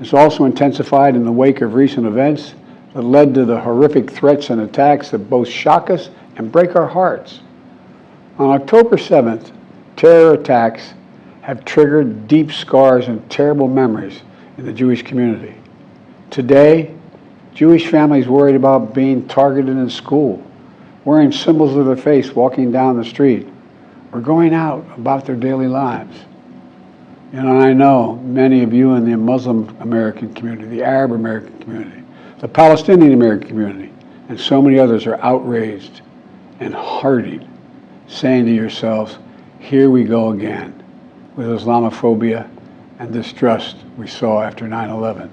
Speaker 12: It's also intensified in the wake of recent events that led to the horrific threats and attacks that both shock us and break our hearts. On October 7th, terror attacks have triggered deep scars and terrible memories in the Jewish community. Today, Jewish families worried about being targeted in school, wearing symbols of their faith walking down the street, or going out about their daily lives. You know, I know many of you in the Muslim American community, the Arab American community, the Palestinian American community, and so many others are outraged and hurting, saying to yourselves, here we go again with Islamophobia and distrust we saw after 9/11.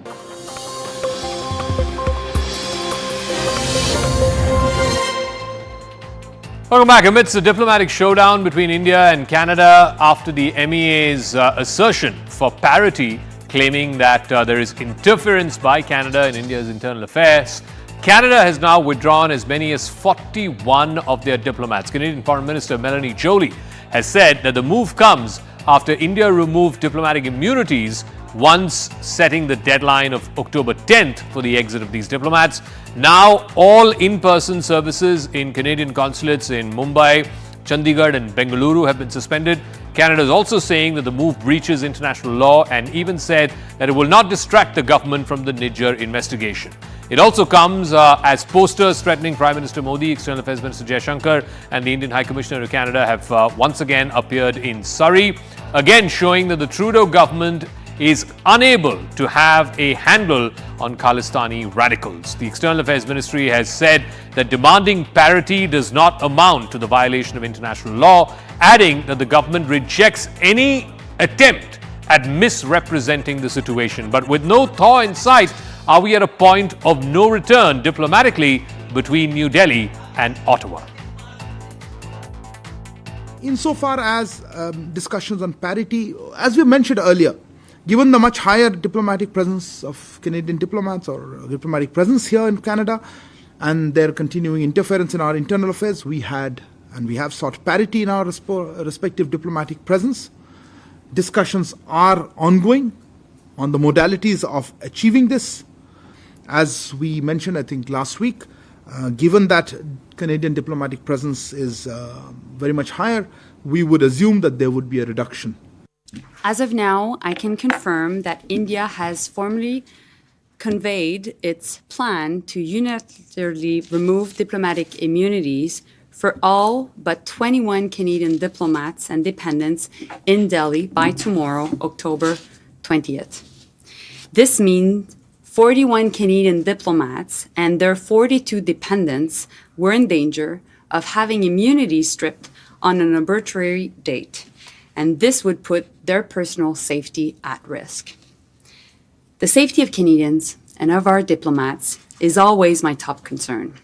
Speaker 1: Welcome back. Amidst the diplomatic showdown between India and Canada after the MEA's assertion for parity, claiming that there is interference by Canada in India's internal affairs, Canada has now withdrawn as many as 41 of their diplomats. Canadian Foreign Minister Melanie Joly has said that the move comes after India removed diplomatic immunities, once setting the deadline of October 10th for the exit of these diplomats. Now, all in-person services in Canadian consulates in Mumbai, Chandigarh and Bengaluru have been suspended. Canada is also saying that the move breaches international law and even said that it will not distract the government from the Niger investigation. It also comes as posters threatening Prime Minister Modi, External Affairs Minister Jai Shankar and the Indian High Commissioner to Canada have once again appeared in Surrey, again showing that the Trudeau government is unable to have a handle on Khalistani radicals. The External Affairs Ministry has said that demanding parity does not amount to the violation of international law, adding that the government rejects any attempt at misrepresenting the situation. But with no thaw in sight, are we at a point of no return diplomatically between New Delhi and Ottawa?
Speaker 13: Insofar as discussions on parity, as we mentioned earlier, given the much higher diplomatic presence of Canadian diplomats or diplomatic presence here in Canada and their continuing interference in our internal affairs, we have sought parity in our respective diplomatic presence. Discussions are ongoing on the modalities of achieving this. As we mentioned, I think last week, given that Canadian diplomatic presence is very much higher, we would assume that there would be a reduction.
Speaker 14: As of now, I can confirm that India has formally conveyed its plan to unilaterally remove diplomatic immunities for all but 21 Canadian diplomats and dependents in Delhi by tomorrow, October 20th. This means 41 Canadian diplomats and their 42 dependents were in danger of having immunity stripped on an arbitrary date, and this would put their personal safety at risk. The safety of Canadians and of our diplomats is always my top concern.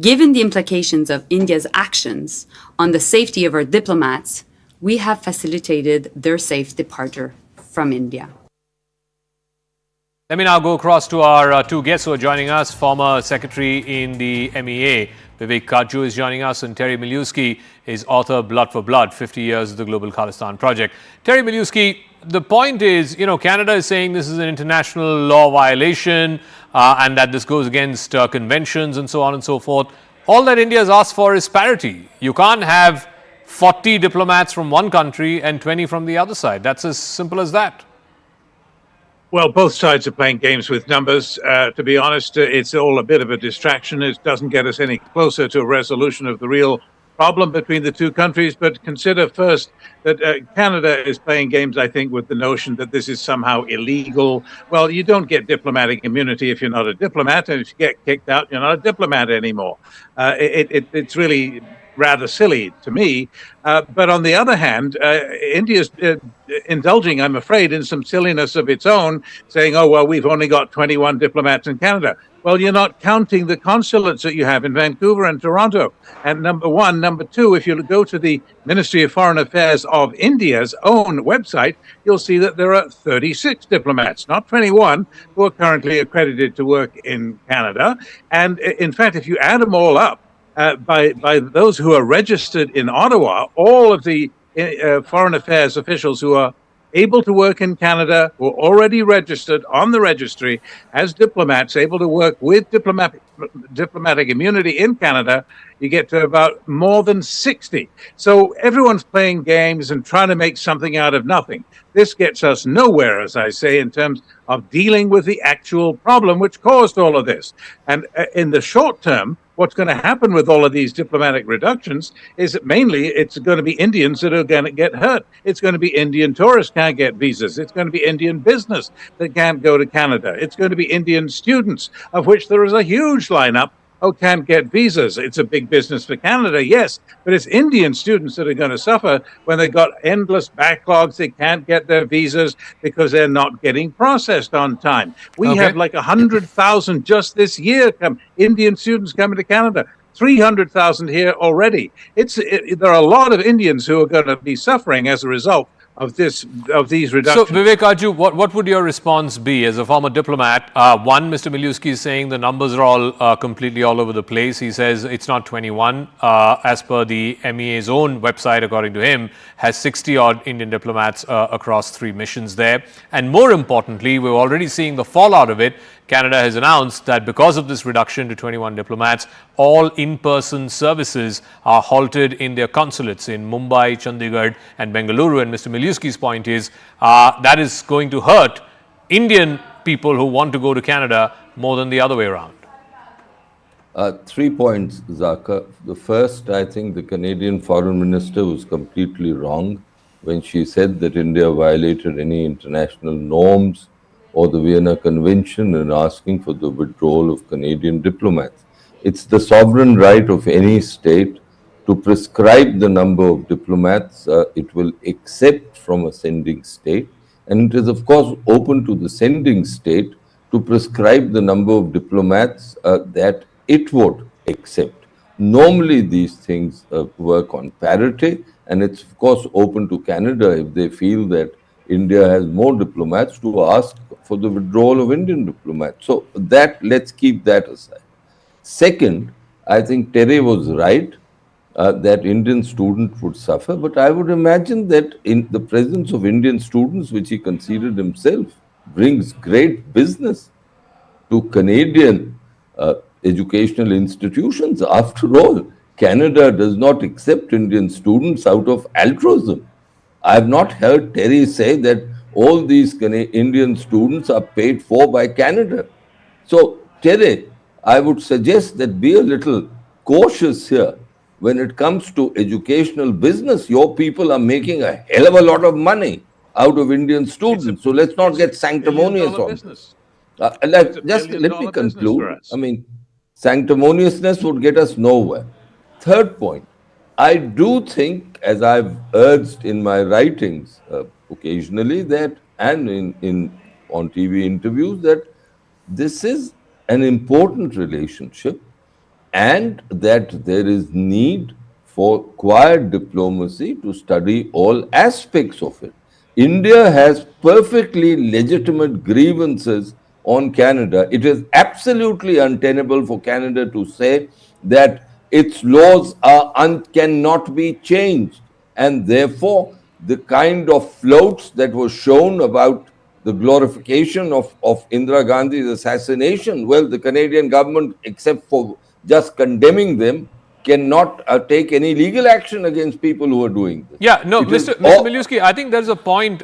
Speaker 14: Given the implications of India's actions on the safety of our diplomats, we have facilitated their safe departure from India.
Speaker 1: Let me now go across to our two guests who are joining us. Former Secretary in the MEA, Vivek Kaju, is joining us, and Terry Miliuski is author Blood for Blood, 50 Years of the Global Khalistan Project. Terry Miliuski, the point is, Canada is saying this is an international law violation and that this goes against conventions and so on and so forth. All that India has asked for is parity. You can't have 40 diplomats from one country and 20 from the other side. That's as simple as that.
Speaker 15: Well, both sides are playing games with numbers. To be honest, it's all a bit of a distraction. It doesn't get us any closer to a resolution of the real problem between the two countries. But consider first that Canada is playing games, I think, with the notion that this is somehow illegal. Well, you don't get diplomatic immunity if you're not a diplomat, and if you get kicked out, you're not a diplomat anymore. It's really rather silly to me. But on the other hand, India's indulging, I'm afraid, in some silliness of its own, saying, oh, well, we've only got 21 diplomats in Canada. Well, you're not counting the consulates that you have in Vancouver and Toronto. And number one. Number two, if you go to the Ministry of Foreign Affairs of India's own website, you'll see that there are 36 diplomats, not 21, who are currently accredited to work in Canada. And in fact, if you add them all up, by those who are registered in Ottawa, all of the foreign affairs officials who are able to work in Canada, who are already registered on the registry as diplomats, able to work with diplomatic immunity in Canada, you get to about more than 60. So everyone's playing games and trying to make something out of nothing. This gets us nowhere, as I say, in terms of dealing with the actual problem which caused all of this. And in the short term, what's going to happen with all of these diplomatic reductions is that mainly it's going to be Indians that are going to get hurt. It's going to be Indian tourists can't get visas. It's going to be Indian business that can't go to Canada. It's going to be Indian students, of which there is a huge lineup, who can't get visas. It's a big business for Canada, yes, but it's Indian students that are going to suffer when they've got endless backlogs. They can't get their visas because they're not getting processed on time. We have like 100,000 just this year Indian students coming to Canada. 300,000 here already. There are a lot of Indians who are going to be suffering as a result of these reductions.
Speaker 1: So, Vivek Kaju, what would your response be as a former diplomat? One, Mr. Miliuski is saying the numbers are all completely all over the place. He says it's not 21. As per the MEA's own website, according to him, has 60-odd Indian diplomats across 3 missions there. And more importantly, we're already seeing the fallout of it. Canada has announced that because of this reduction to 21 diplomats, all in-person services are halted in their consulates in Mumbai, Chandigarh and Bengaluru. And Mr. Miliuski's point is that is going to hurt Indian people who want to go to Canada more than the other way around.
Speaker 16: 3 points, Zaka. The first, I think the Canadian Foreign Minister was completely wrong when she said that India violated any international norms or the Vienna Convention in asking for the withdrawal of Canadian diplomats. It's the sovereign right of any state to prescribe the number of diplomats it will accept from a sending state. And it is, of course, open to the sending state to prescribe the number of diplomats that it would accept. Normally, these things work on parity, and it's, of course, open to Canada if they feel that India has more diplomats to ask for the withdrawal of Indian diplomats. So let's keep that aside. Second, I think Terry was right that Indian students would suffer, but I would imagine that in the presence of Indian students, which he conceded himself, brings great business to Canadian educational institutions. After all, Canada does not accept Indian students out of altruism. I have not heard Terry say that all these Indian students are paid for by Canada. So, Terry, I would suggest that be a little cautious here. When it comes to educational business, your people are making a hell of a lot of money out of Indian students. So let's not get sanctimonious on this. Let me conclude. I mean, sanctimoniousness would get us nowhere. Third point, I do think, as I've urged in my writings occasionally, that and on TV interviews, that this is an important relationship and that there is need for quiet diplomacy to study all aspects of it. India has perfectly legitimate grievances on Canada. It is absolutely untenable for Canada to say that its laws cannot be changed. And therefore, the kind of floats that were shown about the glorification of Indira Gandhi's assassination, well, the Canadian government, except for just condemning them, cannot take any legal action against people who are doing this.
Speaker 1: Yeah, no, Mr. Miliuski, I think there's a point,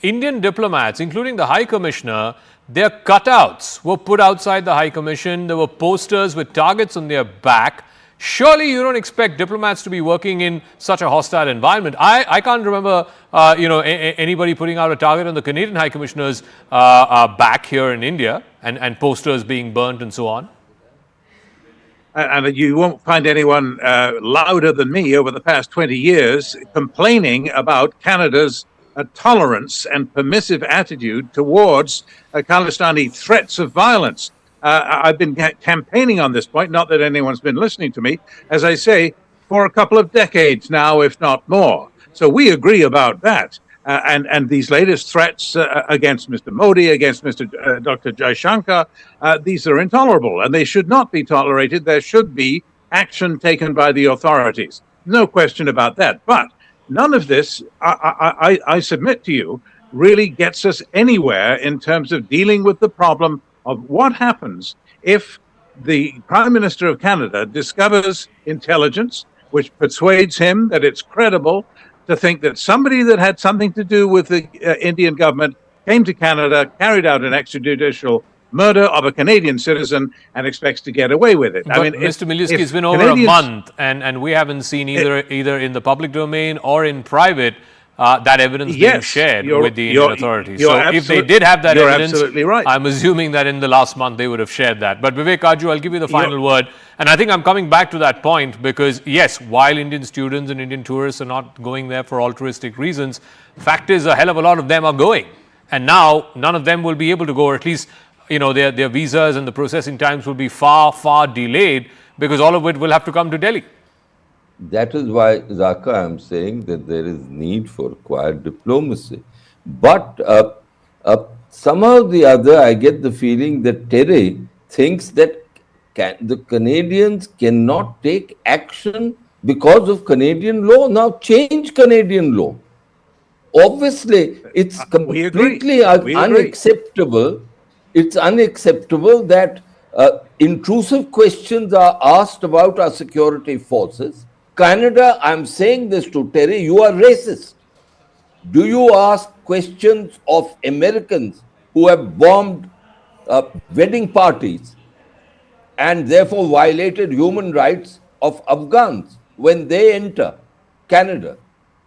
Speaker 1: Indian diplomats, including the High Commissioner, their cutouts were put outside the High Commission. There were posters with targets on their back. Surely you don't expect diplomats to be working in such a hostile environment. I can't remember, anybody putting out a target on the Canadian High Commissioner's back here in India and posters being burnt and so on.
Speaker 15: And you won't find anyone louder than me over the past 20 years complaining about Canada's tolerance and permissive attitude towards Khalistani threats of violence. I've been campaigning on this point, not that anyone's been listening to me, as I say, for a couple of decades now, if not more. So we agree about that. And these latest threats against Mr. Modi, against Dr. Jaishankar, these are intolerable and they should not be tolerated. There should be action taken by the authorities. No question about that. But none of this, I submit to you, really gets us anywhere in terms of dealing with the problem of what happens if the Prime Minister of Canada discovers intelligence which persuades him that it's credible to think that somebody that had something to do with the Indian government came to Canada, carried out an extrajudicial murder of a Canadian citizen and expects to get away with it.
Speaker 1: But Mr. Miliuski, it's been over a month and we haven't seen either in the public domain or in private that evidence being shared with the Indian authorities. So if they did have that evidence,
Speaker 15: absolutely right.
Speaker 1: I'm assuming that in the last month they would have shared that. But Vivek Kaju, I'll give you the final word. And I think I'm coming back to that point because, yes, while Indian students and Indian tourists are not going there for altruistic reasons, fact is a hell of a lot of them are going. And now none of them will be able to go, or at least their visas and the processing times will be far, far delayed because all of it will have to come to Delhi.
Speaker 16: That is why, Zaka, I'm saying that there is need for quiet diplomacy. But somehow or the other, I get the feeling that Terry thinks that the Canadians cannot take action because of Canadian law. Now change Canadian law. Obviously, it's completely unacceptable. It's unacceptable that intrusive questions are asked about our security forces. Canada, I'm saying this to Terry, you are racist. Do you ask questions of Americans who have bombed wedding parties and therefore violated human rights of Afghans when they enter Canada?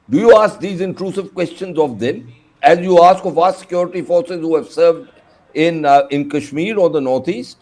Speaker 16: Do you ask these intrusive questions of them as you ask of our security forces who have served in Kashmir or the Northeast?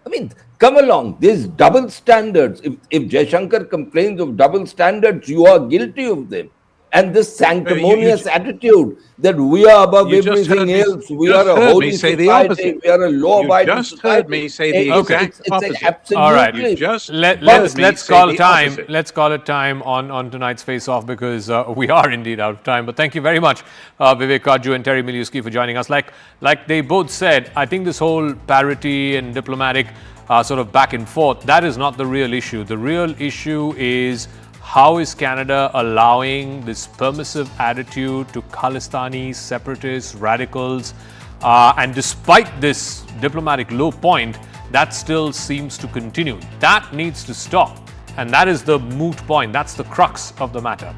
Speaker 16: I mean, come along. There's double standards. If Jaishankar complains of double standards, you are guilty of them. And this sanctimonious attitude that we are above everything else, we are a holy society, we are a law-abiding society.
Speaker 15: You just heard me say the exact opposite.
Speaker 16: Absolutely.
Speaker 1: All right, let's call time. Let's call it time on tonight's face-off because we are indeed out of time. But thank you very much, Vivek Kaju and Terry Miliuski, for joining us. Like they both said, I think this whole parity and diplomatic sort of back and forth, that is not the real issue. The real issue is how is Canada allowing this permissive attitude to Khalistani separatists, radicals, and despite this diplomatic low point, that still seems to continue. That needs to stop, and that is the moot point. That's the crux of the matter.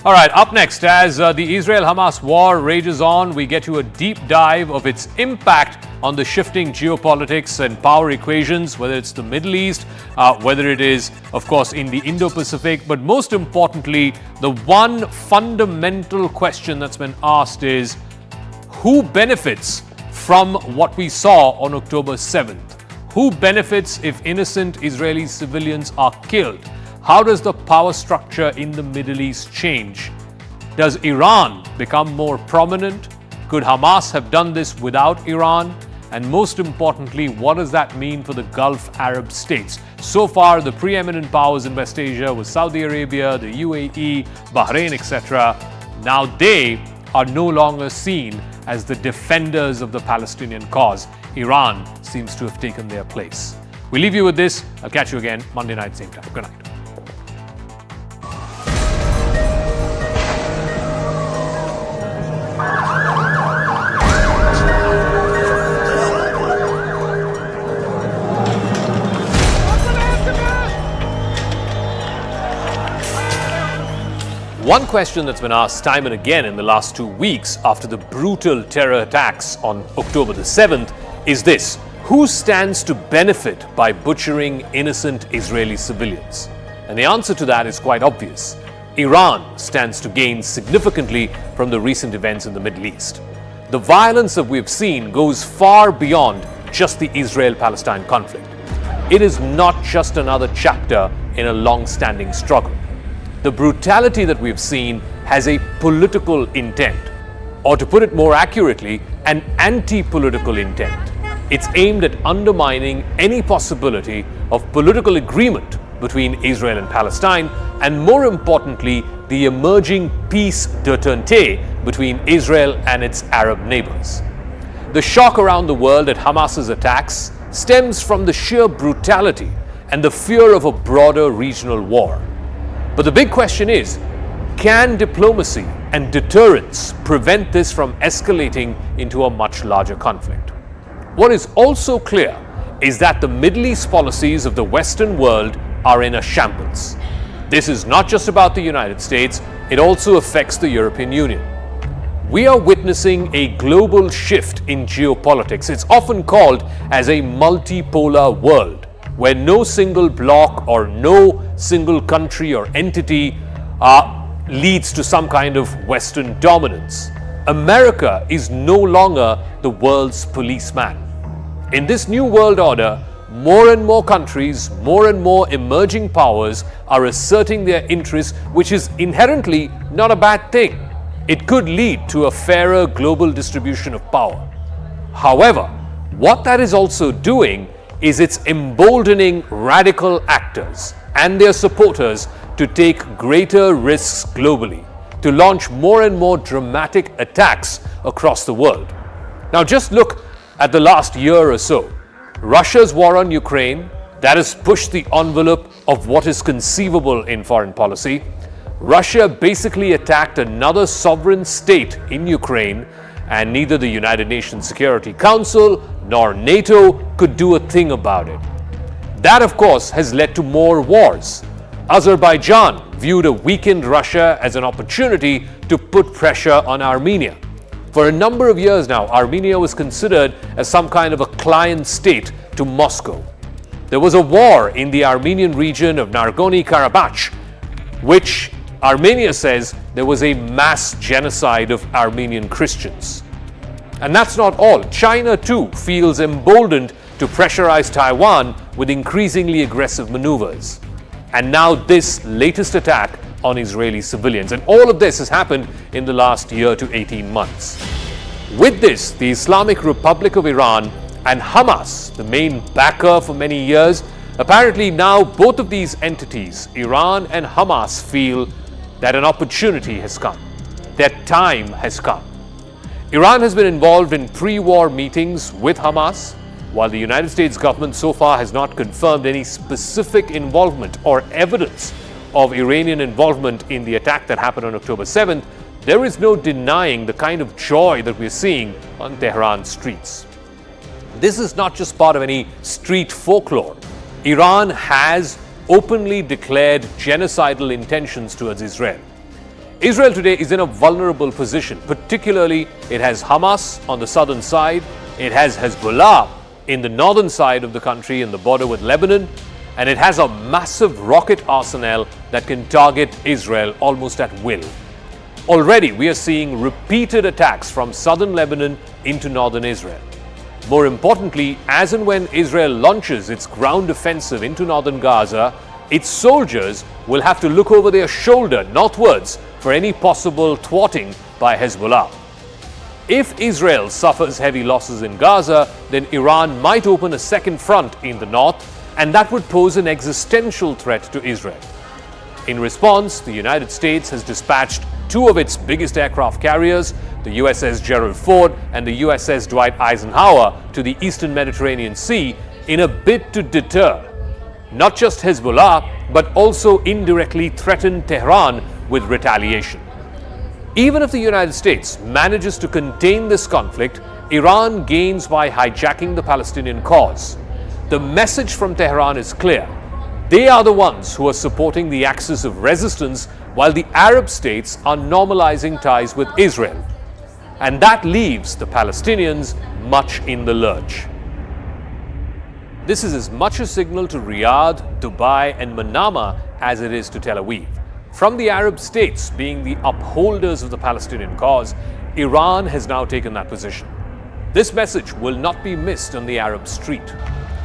Speaker 1: All right, up next, as the Israel-Hamas war rages on, we get to a deep dive of its impact on the shifting geopolitics and power equations, whether it's the Middle East, whether it is, of course, in the Indo-Pacific, but most importantly, the one fundamental question that's been asked is, who benefits from what we saw on October 7th? Who benefits if innocent Israeli civilians are killed? How does the power structure in the Middle East change? Does Iran become more prominent? Could Hamas have done this without Iran? And most importantly, what does that mean for the Gulf Arab states? So far, the preeminent powers in West Asia was Saudi Arabia, the UAE, Bahrain, etc. Now they are no longer seen as the defenders of the Palestinian cause. Iran seems to have taken their place. We leave you with this. I'll catch you again Monday night, same time. Good night. One question that's been asked time and again in the last 2 weeks after the brutal terror attacks on October the 7th is this: who stands to benefit by butchering innocent Israeli civilians? And the answer to that is quite obvious. Iran stands to gain significantly from the recent events in the Middle East. The violence that we've seen goes far beyond just the Israel-Palestine conflict. It is not just another chapter in a long-standing struggle. The brutality that we've seen has a political intent, or to put it more accurately, an anti-political intent. It's aimed at undermining any possibility of political agreement between Israel and Palestine, and more importantly, the emerging peace d'entente between Israel and its Arab neighbors. The shock around the world at Hamas's attacks stems from the sheer brutality and the fear of a broader regional war. But the big question is, can diplomacy and deterrence prevent this from escalating into a much larger conflict? What is also clear is that the Middle East policies of the Western world are in a shambles. This is not just about the United States, it also affects the European Union. We are witnessing a global shift in geopolitics. It's often called as a multipolar world, where no single bloc or no single country or entity leads to some kind of Western dominance. America is no longer the world's policeman. In this new world order, more and more countries, more and more emerging powers are asserting their interests, which is inherently not a bad thing. It could lead to a fairer global distribution of power. However, what that is also doing is it's emboldening radical actors and their supporters to take greater risks globally, to launch more and more dramatic attacks across the world. Now just look at the last year or so. Russia's war on Ukraine, that has pushed the envelope of what is conceivable in foreign policy. Russia basically attacked another sovereign state in Ukraine, and neither the United Nations Security Council nor NATO could do a thing about it. That, of course, has led to more wars. Azerbaijan viewed a weakened Russia as an opportunity to put pressure on Armenia. For a number of years now, Armenia was considered as some kind of a client state to Moscow. There was a war in the Armenian region of Nagorno-Karabakh, which Armenia says there was a mass genocide of Armenian Christians. And that's not all. China too feels emboldened to pressurize Taiwan with increasingly aggressive maneuvers. And now this latest attack on Israeli civilians. And all of this has happened in the last year to 18 months. With this, the Islamic Republic of Iran and Hamas, the main backer for many years, apparently now both of these entities, Iran and Hamas, feel that an opportunity has come, that time has come. Iran has been involved in pre-war meetings with Hamas, while the United States government so far has not confirmed any specific involvement or evidence of Iranian involvement in the attack that happened on October 7th. There is no denying the kind of joy that we're seeing on Tehran streets. This is not just part of any street folklore. Iran has openly declared genocidal intentions towards Israel. Israel today is in a vulnerable position. Particularly, it has Hamas on the southern side, it has Hezbollah in the northern side of the country in the border with Lebanon, and it has a massive rocket arsenal that can target Israel almost at will. Already, we are seeing repeated attacks from southern Lebanon into northern Israel. More importantly, as and when Israel launches its ground offensive into northern Gaza, its soldiers will have to look over their shoulder northwards for any possible thwarting by Hezbollah. If Israel suffers heavy losses in Gaza, then Iran might open a second front in the north, and that would pose an existential threat to Israel. In response, the United States has dispatched two of its biggest aircraft carriers, the USS Gerald Ford and the USS Dwight Eisenhower, to the eastern Mediterranean Sea in a bid to deter not just Hezbollah, but also indirectly threaten Tehran with retaliation. Even if the United States manages to contain this conflict, Iran gains by hijacking the Palestinian cause. The message from Tehran is clear. They are the ones who are supporting the axis of resistance, while the Arab states are normalizing ties with Israel. And that leaves the Palestinians much in the lurch. This is as much a signal to Riyadh, Dubai, and Manama as it is to Tel Aviv. From the Arab states being the upholders of the Palestinian cause, Iran has now taken that position. This message will not be missed on the Arab street.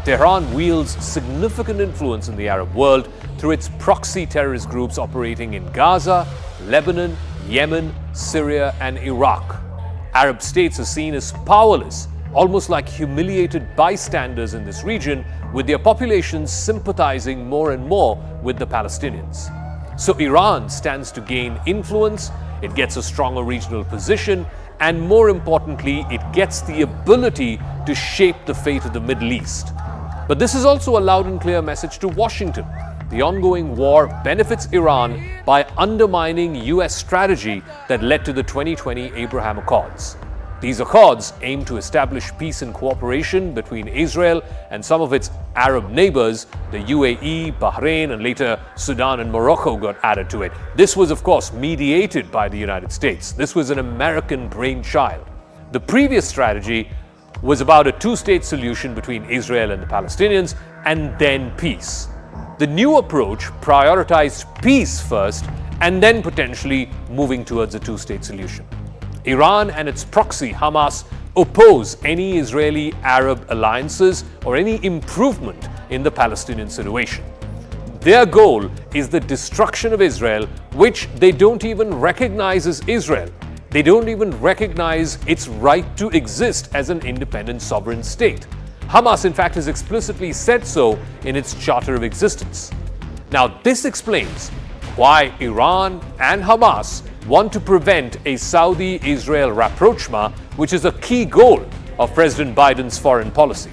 Speaker 1: Tehran wields significant influence in the Arab world through its proxy terrorist groups operating in Gaza, Lebanon, Yemen, Syria, and Iraq. Arab states are seen as powerless, almost like humiliated bystanders in this region, with their populations sympathizing more and more with the Palestinians. So Iran stands to gain influence, it gets a stronger regional position, and more importantly, it gets the ability to shape the fate of the Middle East. But this is also a loud and clear message to Washington. The ongoing war benefits Iran by undermining US strategy that led to the 2020 Abraham Accords. These accords aim to establish peace and cooperation between Israel and some of its Arab neighbors. The UAE, Bahrain, and later Sudan and Morocco got added to it. This was, of course, mediated by the United States. This was an American brainchild. The previous strategy was about a two-state solution between Israel and the Palestinians, and then peace. The new approach prioritized peace first, and then potentially moving towards a two-state solution. Iran and its proxy, Hamas, oppose any Israeli-Arab alliances or any improvement in the Palestinian situation. Their goal is the destruction of Israel, which they don't even recognize as Israel. They don't even recognize its right to exist as an independent sovereign state. Hamas, in fact, has explicitly said so in its Charter of Existence. Now, this explains why Iran and Hamas want to prevent a Saudi-Israel rapprochement, which is a key goal of President Biden's foreign policy.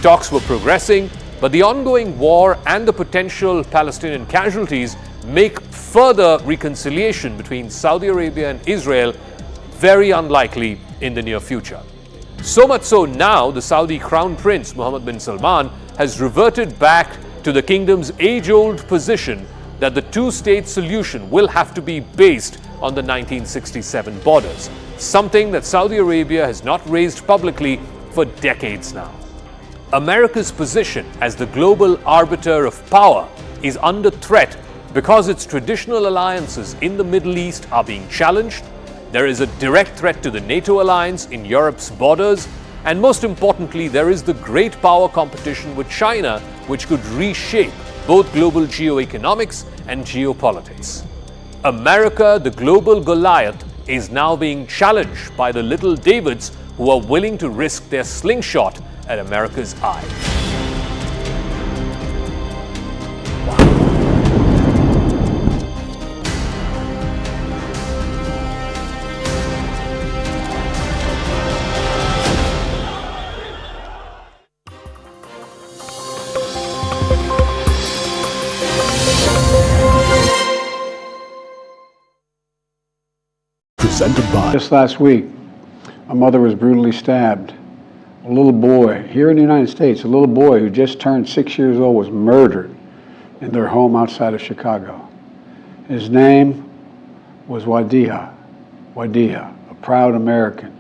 Speaker 1: Talks were progressing, but the ongoing war and the potential Palestinian casualties make further reconciliation between Saudi Arabia and Israel very unlikely in the near future. So much so now, the Saudi Crown Prince Mohammed bin Salman has reverted back to the kingdom's age-old position that the two-state solution will have to be based on the 1967 borders, something that Saudi Arabia has not raised publicly for decades now. America's position as the global arbiter of power is under threat because its traditional alliances in the Middle East are being challenged. There is a direct threat to the NATO alliance in Europe's borders, and most importantly, there is the great power competition with China, which could reshape both global geoeconomics and geopolitics. America, the global Goliath, is now being challenged by the little Davids who are willing to risk their slingshot at America's eye.
Speaker 12: Presented by. Just last week, a mother was brutally stabbed. A little boy, here in the United States, a little boy who just turned 6 years old was murdered in their home outside of Chicago. His name was Wadiha, a proud American.